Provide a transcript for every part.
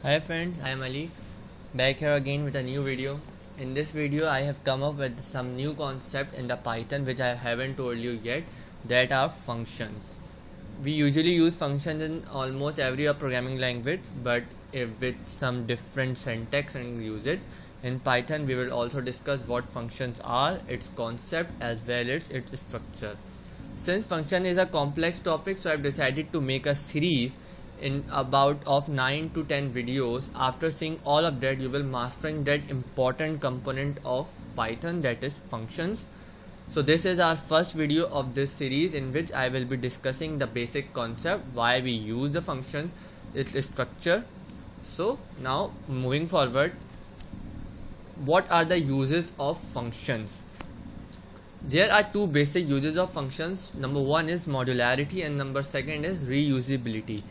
Hi friends, I am Ali, back here again with a new video. In this video I have come up with some new concept in the Python which I haven't told you yet, that are functions. We usually use functions in almost every programming language, but with some different syntax and use it. In Python we will also discuss what functions are, its concept as well as its structure. Since function is a complex topic, so I've decided to make a series in about of 9 to 10 videos. After seeing all of that, you will mastering that important component of Python, that is functions. So this is our first video of this series in which I will be discussing the basic concept, why we use the function, its structure. So now moving forward, what are the uses of functions? There are two basic uses of functions. Number one is modularity and number second is reusability.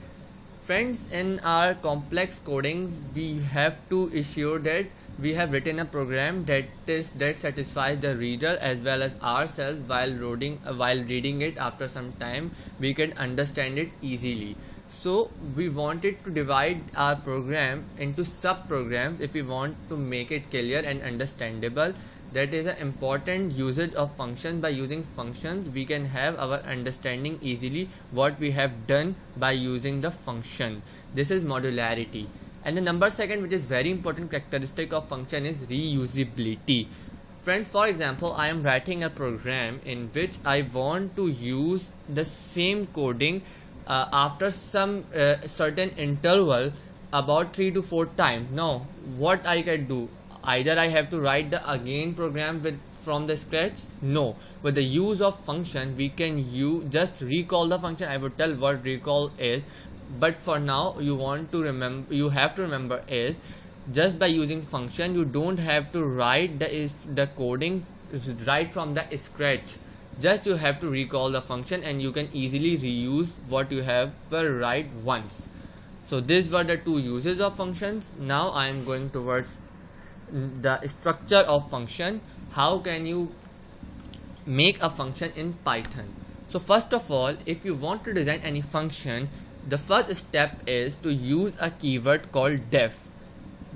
Friends, in our complex coding we have to ensure that we have written a program that satisfies the reader as well as ourselves while reading it. After some time we can understand it easily. So we wanted to divide our program into sub programs if we want to make it clear and understandable. That is an important usage of functions. By using functions we can have our understanding easily what we have done by using the function. This is modularity. And the number second, which is very important characteristic of function, is reusability. Friends, for example, I am writing a program in which I want to use the same coding after some certain interval about 3 to 4 times. Now what I can do, either I have to write the again program from the scratch. No, with the use of function we can just recall the function. I would tell what recall is, but for now you have to remember is, just by using function you don't have to write the coding right from the scratch. Just you have to recall the function and you can easily reuse what you have write once. So these were the two uses of functions. Now I am going towards the structure of function. How can you make a function in Python? So first of all, if you want to design any function, the first step is to use a keyword called def,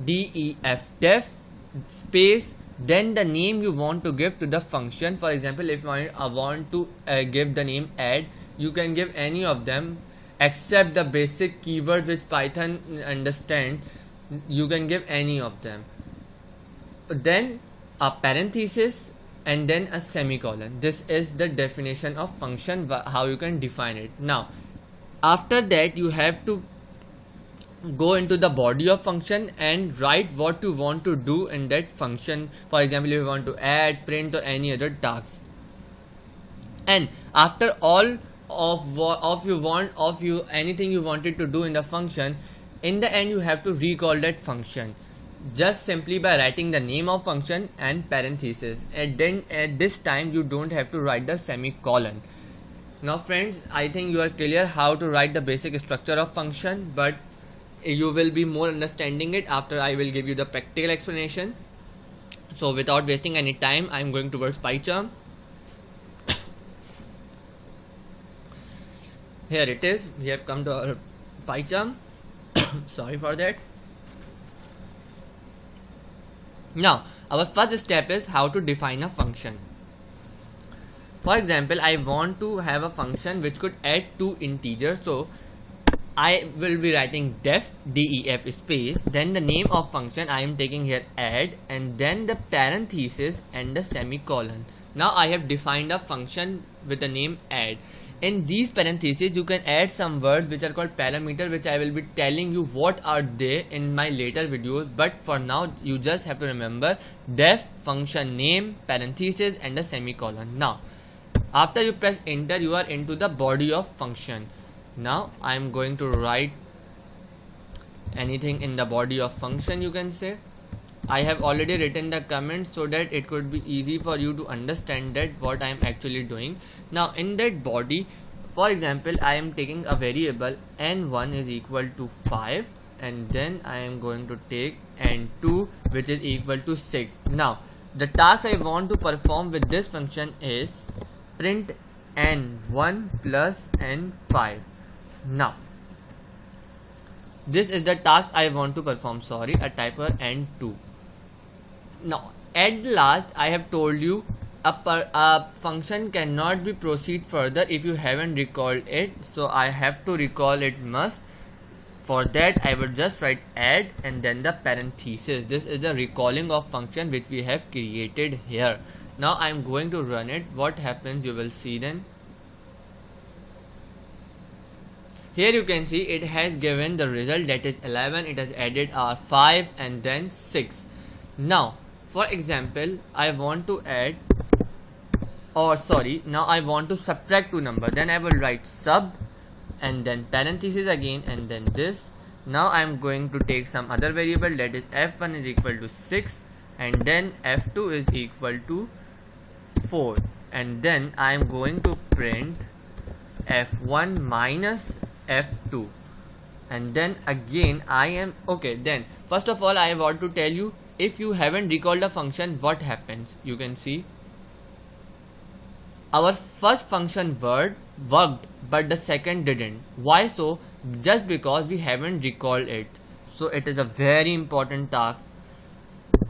def space, then the name you want to give to the function. For example, if I want to give the name add, you can give any of them except the basic keywords which Python understands. You can give any of them, then a parenthesis and then a semicolon. This is the definition of function, how you can define it. Now after that you have to go into the body of function and write what you want to do in that function. For example, if you want to add, print or any other task, and after all of anything you wanted to do in the function, in the end you have to recall that function just simply by writing the name of function and parenthesis, and then at this time you don't have to write the semicolon. Now friends, I think you are clear how to write the basic structure of function, but you will be more understanding it after I will give you the practical explanation. So without wasting any time, I am going towards PyCharm. Here it is, we have come to our PyCharm. Sorry for that. Now our first step is how to define a function. For example, I want to have a function which could add two integers, so I will be writing def space, then the name of function I am taking here add, and then the parenthesis and the semicolon. Now I have defined a function with the name add. In these parentheses you can add some words which are called parameter, which I will be telling you what are they in my later videos, but for now you just have to remember def function name, parenthesis and the semicolon. Now after you press enter, you are into the body of function. Now I am going to write anything in the body of function, you can say. I have already written the comment so that it could be easy for you to understand that what I am actually doing. Now in that body, for example, I am taking a variable n1 is equal to 5, and then I am going to take n2 which is equal to 6. Now the task I want to perform with this function is print n1 plus n5. Now this is the task I want to perform. Sorry, a typo and 2. Now at last I have told you a function cannot be proceed further if you haven't recalled it, so I have to recall it must. For that I will just write add and then the parenthesis. This is the recalling of function which we have created here. Now I am going to run it. What happens you will see then. Here you can see it has given the result, that is 11. It has added our 5 and then 6. Now for example I want to add, now I want to subtract two numbers. Then I will write sub and then parenthesis again and then this. Now I am going to take some other variable, that is f1 is equal to 6 and then f2 is equal to 4, and then I am going to print f1 minus f2, and then again I am okay. Then first of all I want to tell you, if you haven't recalled a function, what happens. You can see our first function worked but the second didn't. Why so? Just because we haven't recalled it. So it is a very important task.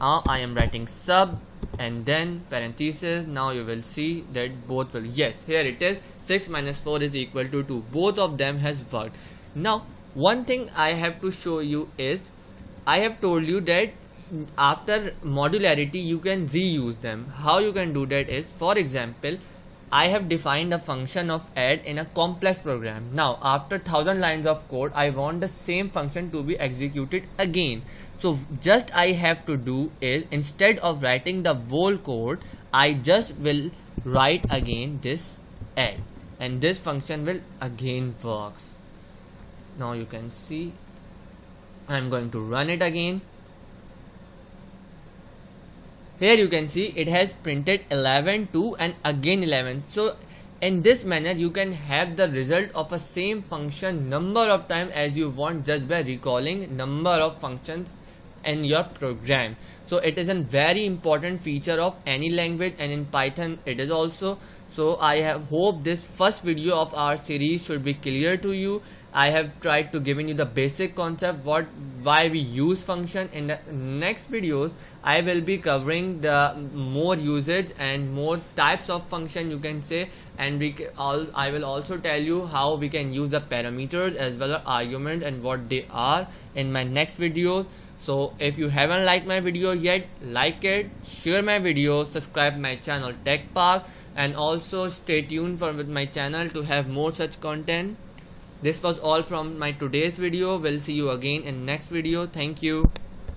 Now I am writing sub and then parenthesis. Now you will see that both will, yes, here it is, 6 minus 4 is equal to 2. Both of them has worked. Now one thing I have to show you is, I have told you that after modularity you can reuse them. How you can do that is, for example, I have defined a function of add in a complex program. Now after 1000 lines of code I want the same function to be executed again. So just I have to do is, instead of writing the whole code, I just will write again this add and this function will again works. Now you can see I am going to run it again. Here you can see it has printed 11, 2 and again 11. So in this manner you can have the result of a same function number of times as you want, just by recalling number of functions in your program. So it is a very important feature of any language, and in Python it is also. So I hope this first video of our series should be clear to you. I have tried to giving you the basic concept why we use function. In the next videos I will be covering the more usage and more types of function you can say, and I will also tell you how we can use the parameters as well as arguments and what they are in my next video. So if you haven't liked my video yet, like it, share my video, subscribe my channel Tech Park, and also stay tuned with my channel to have more such content. This was all from my today's video. We'll see you again in next video. Thank you.